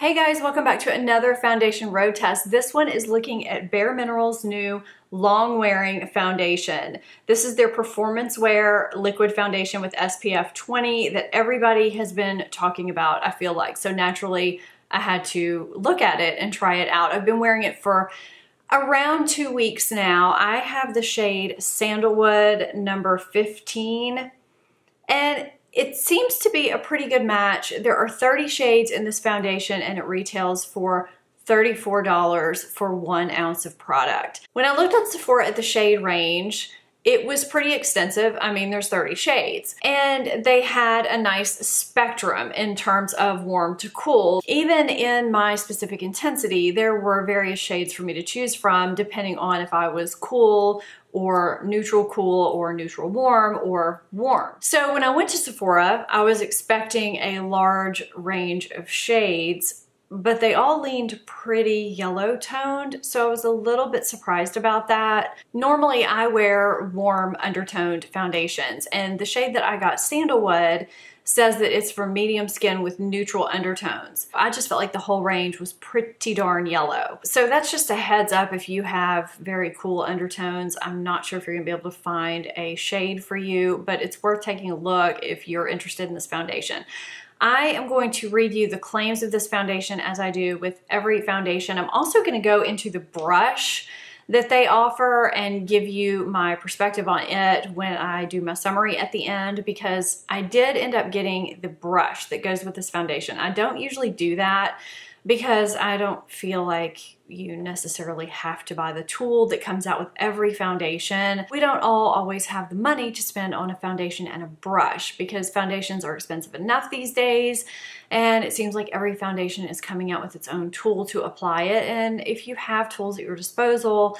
Hey guys, welcome back to another foundation road test. This one is looking at BareMinerals' new long wearing foundation. This is their performance wear liquid foundation with SPF 20 that everybody has been talking about, I feel like. So naturally, I had to look at it and try it out. I've been wearing it for around 2 weeks now. I have the shade Sandalwood number 15, and it seems to be a pretty good match. There are 30 shades in this foundation and it retails for $34 for 1 ounce of product. When I looked on Sephora at the shade range, it was pretty extensive. I mean, there's 30 shades and they had a nice spectrum in terms of warm to cool. Even in my specific intensity, there were various shades for me to choose from depending on if I was cool or neutral cool or neutral warm or warm. So when I went to Sephora, I was expecting a large range of shades, but they all leaned pretty yellow toned, so I was a little bit surprised about that. Normally I wear warm undertoned foundations, and the shade that I got, Sandalwood, says that it's for medium skin with neutral undertones. I just felt like the whole range was pretty darn yellow. So that's just a heads up if you have very cool undertones. I'm not sure if you're gonna be able to find a shade for you, but it's worth taking a look if you're interested in this foundation. I am going to read you the claims of this foundation as I do with every foundation. I'm also going to go into the brush that they offer and give you my perspective on it when I do my summary at the end, because I did end up getting the brush that goes with this foundation. I don't usually do that because I don't feel like you necessarily have to buy the tool that comes out with every foundation. We don't all always have the money to spend on a foundation and a brush because foundations are expensive enough these days, and it seems like every foundation is coming out with its own tool to apply it. And if you have tools at your disposal,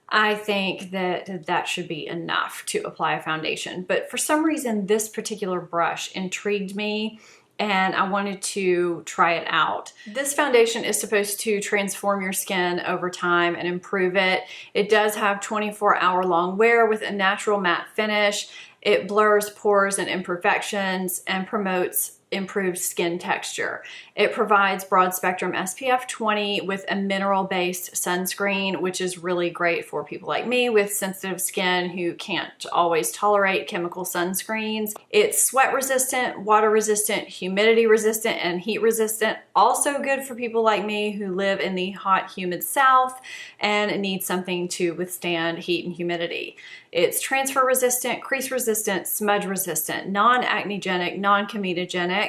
I think that that should be enough to apply a foundation. But for some reason, this particular brush intrigued me and I wanted to try it out. This foundation is supposed to transform your skin over time and improve it. It does have 24-hour long wear with a natural matte finish. It blurs pores and imperfections and promotes improved skin texture. It provides broad spectrum SPF 20 with a mineral-based sunscreen, which is really great for people like me with sensitive skin who can't always tolerate chemical sunscreens. It's sweat resistant, water resistant, humidity resistant, and heat resistant. Also good for people like me who live in the hot, humid South and need something to withstand heat and humidity. It's transfer resistant, crease resistant, smudge resistant, non-acnegenic, non-comedogenic,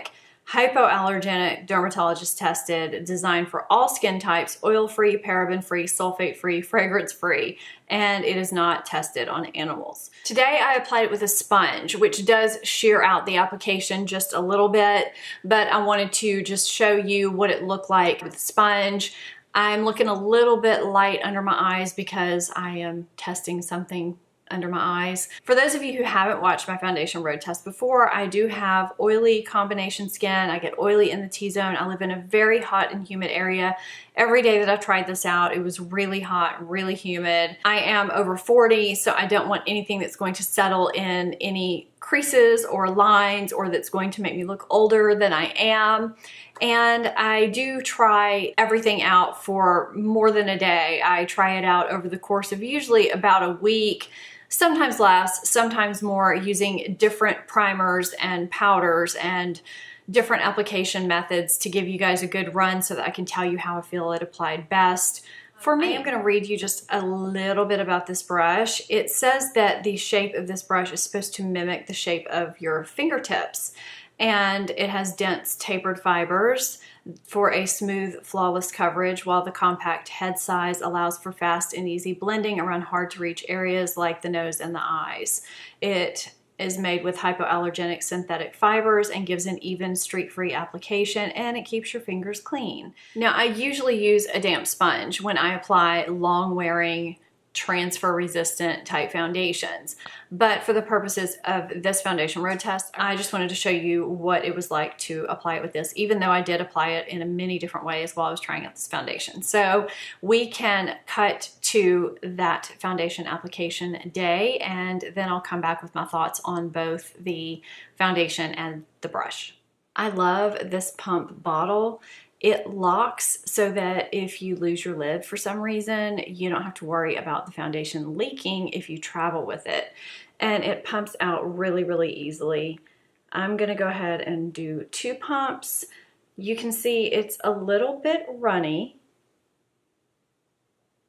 hypoallergenic, dermatologist tested, designed for all skin types, oil-free, paraben-free, sulfate-free, fragrance-free, and it is not tested on animals. Today I applied it with a sponge, which does shear out the application just a little bit, but I wanted to just show you what it looked like with the sponge. I'm looking a little bit light under my eyes because I am testing something under my eyes. For those of you who haven't watched my foundation road test before, I do have oily combination skin. I get oily in the T-zone. I live in a very hot and humid area. Every day that I've tried this out, it was really hot, really humid. I am over 40, so I don't want anything that's going to settle in any creases or lines or that's going to make me look older than I am. And I do try everything out for more than a day. I try it out over the course of usually about a week, sometimes less, sometimes more, using different primers and powders and different application methods to give you guys a good run so that I can tell you how I feel it applied best. For me, I'm going to read you just a little bit about this brush. It says that the shape of this brush is supposed to mimic the shape of your fingertips, and it has dense tapered fibers for a smooth, flawless coverage, while the compact head size allows for fast and easy blending around hard to reach areas like the nose and the eyes. It is made with hypoallergenic synthetic fibers and gives an even streak-free application, and it keeps your fingers clean. Now, I usually use a damp sponge when I apply long-wearing, transfer-resistant type foundations, but for the purposes of this foundation road test, I just wanted to show you what it was like to apply it with this, even though I did apply it in many different ways while I was trying out this foundation. So we can cut to that foundation application day, and then I'll come back with my thoughts on both the foundation and the brush. I love this pump bottle. It locks so that if you lose your lid for some reason, you don't have to worry about the foundation leaking if you travel with it. And it pumps out really, really easily. I'm gonna go ahead and do 2 pumps. You can see it's a little bit runny,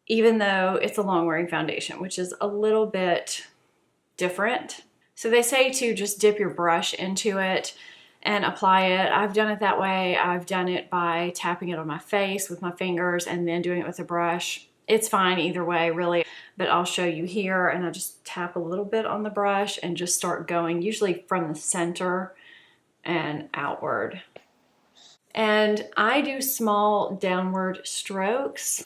even though it's a long wearing foundation, which is a little bit different. So they say to just dip your brush into it and apply it. I've done it that way. I've done it by tapping it on my face with my fingers and then doing it with a brush. It's fine either way, really, but I'll show you here, and I just tap a little bit on the brush and just start going, usually from the center and outward. And I do small downward strokes.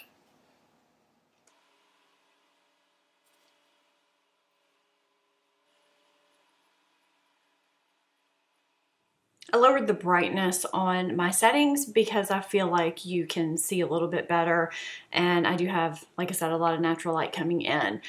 I lowered the brightness on my settings because I feel like you can see a little bit better, and I do have, like I said, a lot of natural light coming in.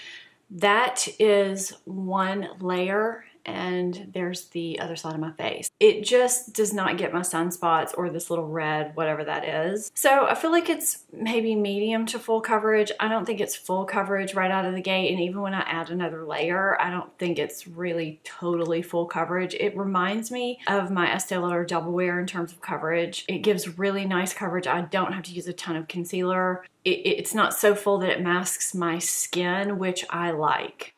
That is one layer, and there's the other side of my face. It just does not get my sunspots or this little red, whatever that is. So I feel like it's maybe medium to full coverage. I don't think it's full coverage right out of the gate, and even when I add another layer, I don't think it's really totally full coverage. It reminds me of my Estee Lauder Double Wear in terms of coverage. It gives really nice coverage. I don't have to use a ton of concealer. It's not so full that it masks my skin, which I like.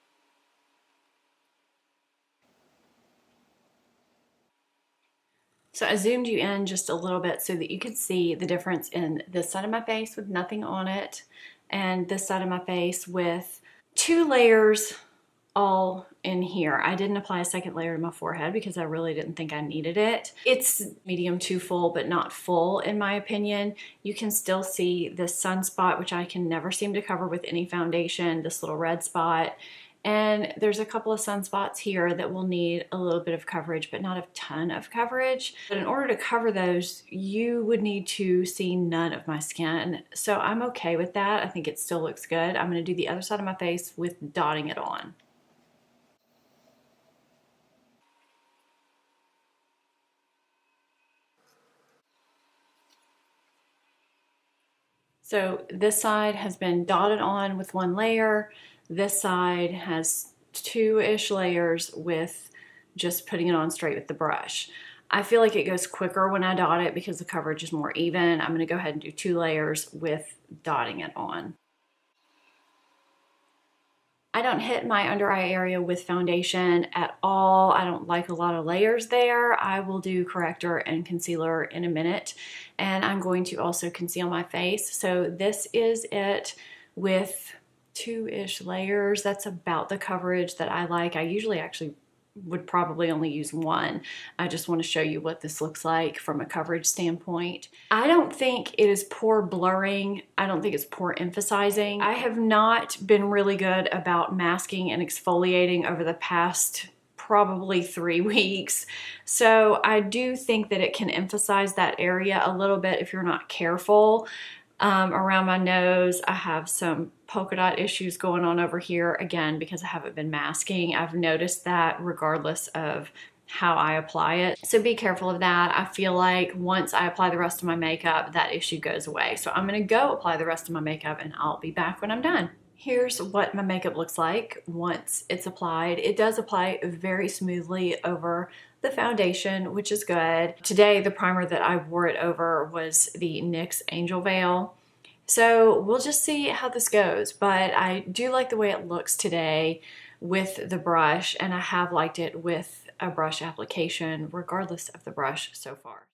So I zoomed you in just a little bit so that you could see the difference in this side of my face with nothing on it and this side of my face with 2 layers all in here. I didn't apply a second layer to my forehead because I really didn't think I needed it. It's medium to full, but not full in my opinion. You can still see this sunspot, which I can never seem to cover with any foundation, this little red spot. And there's a couple of sunspots here that will need a little bit of coverage, but not a ton of coverage. But in order to cover those, you would need to see none of my skin. So I'm okay with that. I think it still looks good. I'm gonna do the other side of my face with dotting it on. So this side has been dotted on with 1 layer. This side has 2-ish layers with just putting it on straight with the brush. I feel like it goes quicker when I dot it because the coverage is more even. I'm gonna go ahead and do 2 layers with dotting it on. I don't hit my under eye area with foundation at all. I don't like a lot of layers there. I will do corrector and concealer in a minute, and I'm going to also conceal my face. So this is it with 2-ish layers. That's about the coverage that I like. I usually actually would probably only use 1. I just want to show you what this looks like from a coverage standpoint. I don't think it is poor blurring. I don't think it's poor emphasizing. I have not been really good about masking and exfoliating over the past probably 3 weeks. So I do think that it can emphasize that area a little bit if you're not careful. Around my nose, I have some polka dot issues going on over here, again, because I haven't been masking. I've noticed that regardless of how I apply it. So be careful of that. I feel like once I apply the rest of my makeup, that issue goes away. So I'm gonna go apply the rest of my makeup and I'll be back when I'm done. Here's what my makeup looks like once it's applied. It does apply very smoothly over the foundation, which is good. Today, the primer that I wore it over was the NYX Angel Veil. So we'll just see how this goes, but I do like the way it looks today with the brush, and I have liked it with a brush application, regardless of the brush so far.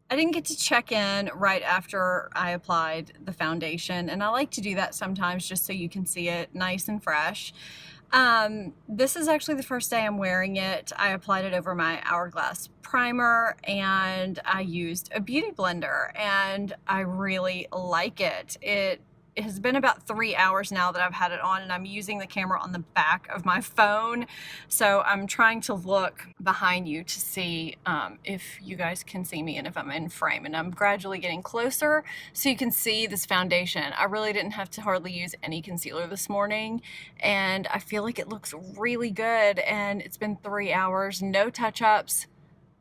I didn't get to check in right after I applied the foundation, and I like to do that sometimes just so you can see it nice and fresh. This is actually the first day I'm wearing it. I applied it over my Hourglass primer and I used a beauty blender, and I really like it. It has been about 3 hours now that I've had it on, and I'm using the camera on the back of my phone. So I'm trying to look behind you to see if you guys can see me and if I'm in frame, and I'm gradually getting closer so you can see this foundation. I really didn't have to hardly use any concealer this morning, and I feel like it looks really good, and it's been 3 hours, no touch-ups,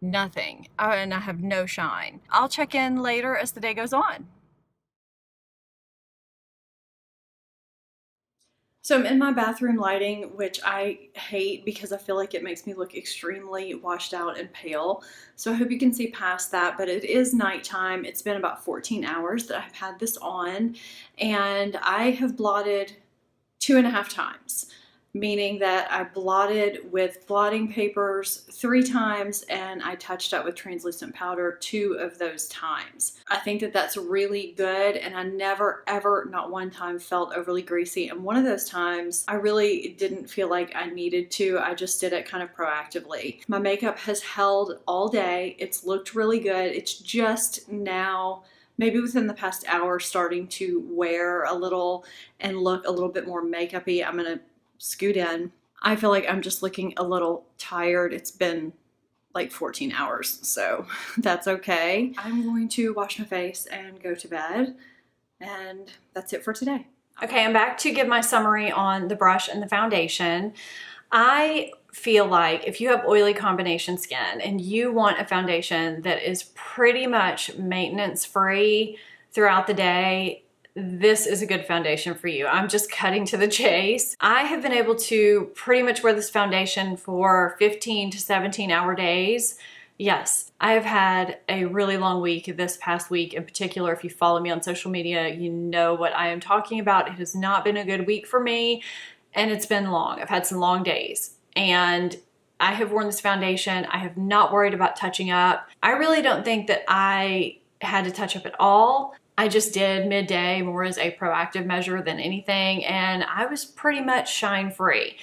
nothing. And I have no shine. I'll check in later as the day goes on. So I'm in my bathroom lighting, which I hate because I feel like it makes me look extremely washed out and pale. So I hope you can see past that, but it is nighttime. It's been about 14 hours that I've had this on, and I have blotted 2.5 times, meaning that I blotted with blotting papers 3 times and I touched up with translucent powder 2 of those times. I think that that's really good, and I never ever, not one time, felt overly greasy, and one of those times I really didn't feel like I needed to. I just did it kind of proactively. My makeup has held all day. It's looked really good. It's just now, maybe within the past hour, starting to wear a little and look a little bit more makeup-y. I'm gonna scoot in. I feel like I'm just looking a little tired. It's been like 14 hours, so that's okay. I'm going to wash my face and go to bed, and that's it for today. Okay, I'm back to give my summary on the brush and the foundation. I feel like if you have oily combination skin and you want a foundation that is pretty much maintenance free throughout the day, this is a good foundation for you. I'm just cutting to the chase. I have been able to pretty much wear this foundation for 15 to 17 hour days. Yes, I have had a really long week this past week. In particular, if you follow me on social media, you know what I am talking about. It has not been a good week for me, and it's been long. I've had some long days, and I have worn this foundation. I have not worried about touching up. I really don't think that I had to touch up at all. I just did midday more as a proactive measure than anything, and I was pretty much shine free.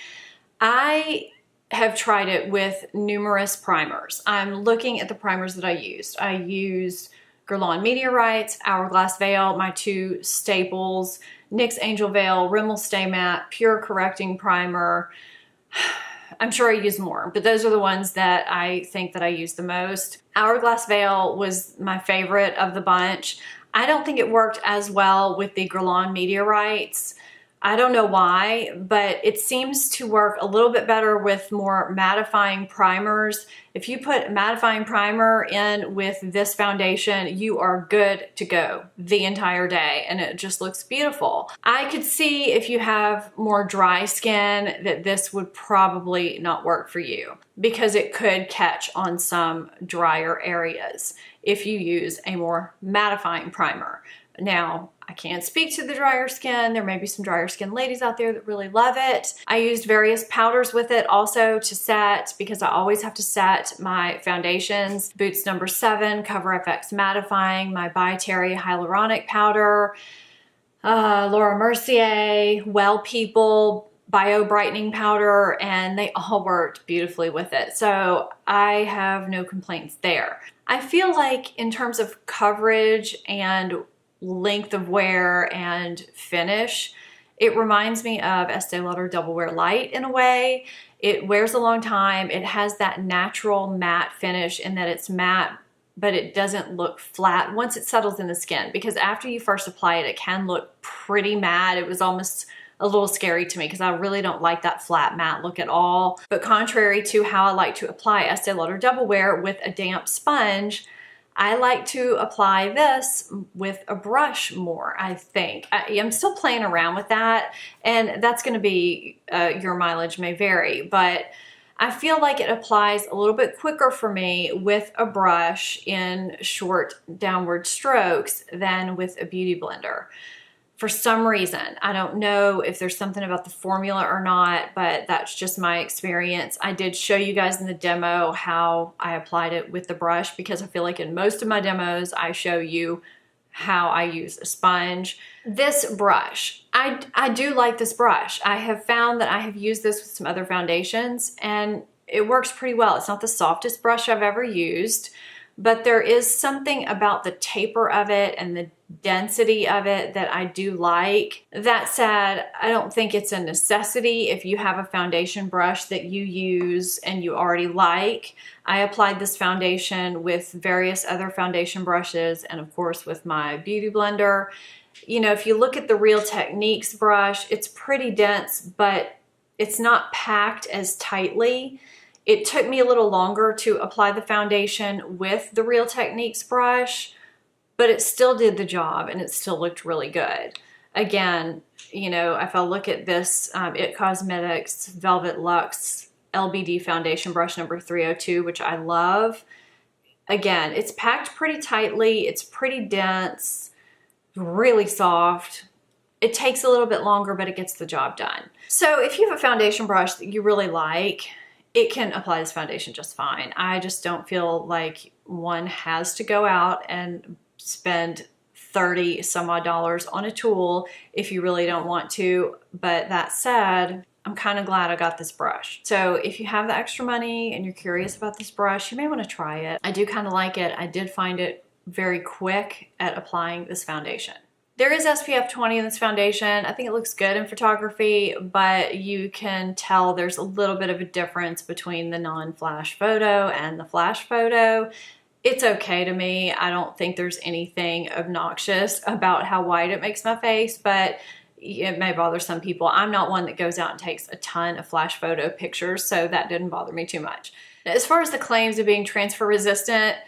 I have tried it with numerous primers. I'm looking at the primers that I used. I used Guerlain Meteorites, Hourglass Veil, my 2 staples, NYX Angel Veil, Rimmel Stay Matte, Pure Correcting Primer. I'm sure I use more, but those are the ones that I think that I use the most. Hourglass Veil was my favorite of the bunch. I don't think it worked as well with the Guerlain Meteorites. I don't know why, but it seems to work a little bit better with more mattifying primers. If you put mattifying primer in with this foundation, you are good to go the entire day, and it just looks beautiful. I could see if you have more dry skin that this would probably not work for you because it could catch on some drier areas if you use a more mattifying primer. Now, I can't speak to the drier skin. There may be some drier skin ladies out there that really love it. I used various powders with it also to set, because I always have to set my foundations. Boots number 7, Cover FX Mattifying, my By Terry Hyaluronic Powder, Laura Mercier, Well People Bio Brightening Powder, and they all worked beautifully with it. So I have no complaints there. I feel like in terms of coverage and length of wear and finish, it reminds me of Estee Lauder Double Wear Light in a way. It wears a long time. It has that natural matte finish in that it's matte, but it doesn't look flat once it settles in the skin, because after you first apply it, it can look pretty matte. It was almost a little scary to me because I really don't like that flat matte look at all. But contrary to how I like to apply Estee Lauder Double Wear with a damp sponge, I like to apply this with a brush more, I think. I'm still playing around with that, and that's going to be, your mileage may vary, but I feel like it applies a little bit quicker for me with a brush in short downward strokes than with a beauty blender. For some reason, I don't know if there's something about the formula or not, but that's just my experience. I did show you guys in the demo how I applied it with the brush, because I feel like in most of my demos, I show you how I use a sponge. This brush, I do like this brush. I have found that I have used this with some other foundations, and it works pretty well. It's not the softest brush I've ever used, but there is something about the taper of it and the density of it that I do like. That said, I don't think it's a necessity if you have a foundation brush that you use and you already like. I applied this foundation with various other foundation brushes and of course with my beauty blender. You know, if you look at the Real Techniques brush, it's pretty dense, but it's not packed as tightly. It took me a little longer to apply the foundation with the Real Techniques brush, but it still did the job and it still looked really good. Again, you know, if I look at this IT Cosmetics Velvet Luxe LBD foundation brush number 302, which I love. Again, it's packed pretty tightly. It's pretty dense, really soft. It takes a little bit longer, but it gets the job done. So if you have a foundation brush that you really like, it can apply this foundation just fine. I just don't feel like one has to go out and spend 30 some odd dollars on a tool if you really don't want to. But that said, I'm kind of glad I got this brush. So if you have the extra money and you're curious about this brush, you may want to try it. I do kind of like it. I did find it very quick at applying this foundation. There is SPF 20 in this foundation. I think it looks good in photography, but you can tell there's a little bit of a difference between the non-flash photo and the flash photo. It's okay to me. I don't think there's anything obnoxious about how white it makes my face, but it may bother some people. I'm not one that goes out and takes a ton of flash photo pictures, so that didn't bother me too much. As far as the claims of being transfer resistant,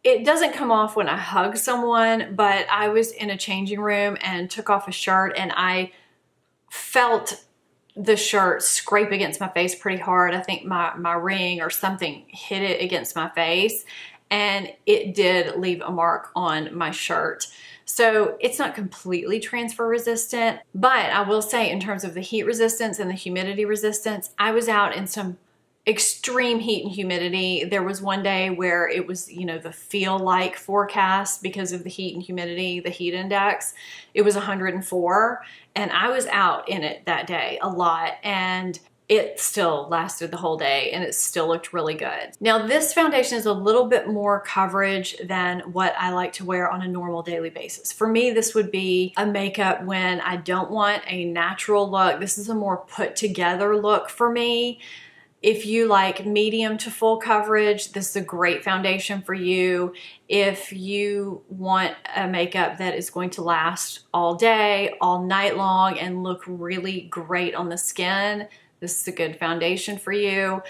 it doesn't come off when I hug someone, but I was in a changing room and took off a shirt and I felt the shirt scrape against my face pretty hard. I think my ring or something hit it against my face and it did leave a mark on my shirt. So it's not completely transfer resistant, but I will say in terms of the heat resistance and the humidity resistance, I was out in some extreme heat and humidity. There was one day where it was, you know, the feel like forecast because of the heat and humidity, the heat index. It was 104 and I was out in it that day a lot and it still lasted the whole day and it still looked really good. Now this foundation is a little bit more coverage than what I like to wear on a normal daily basis. For me, this would be a makeup when I don't want a natural look. This is a more put together look for me. If you like medium to full coverage, this is a great foundation for you. If you want a makeup that is going to last all day, all night long, and look really great on the skin, this is a good foundation for you.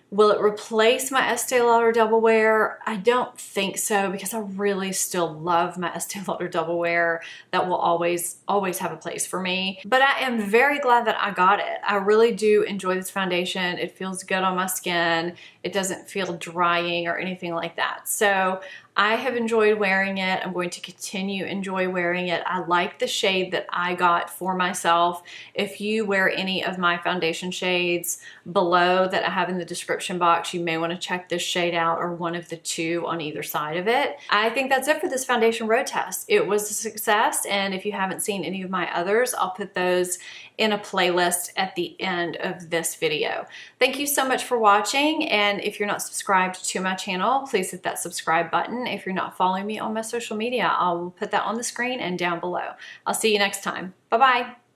Will it replace my Estee Lauder Double Wear? I don't think so because I really still love my Estee Lauder Double Wear. That will always have a place for me. But I am very glad that I got it. I really do enjoy this foundation. It feels good on my skin. It doesn't feel drying or anything like that. So I have enjoyed wearing it. I'm going to continue enjoy wearing it. I like the shade that I got for myself. If you wear any of my foundation shades below that I have in the description box, you may want to check this shade out or one of the two on either side of it. I think that's it for this foundation road test. It was a success, and if you haven't seen any of my others, I'll put those in a playlist at the end of this video. Thank you so much for watching, and if you're not subscribed to my channel, please hit that subscribe button. If you're not following me on my social media, I'll put that on the screen and down below. I'll see you next time. Bye-bye.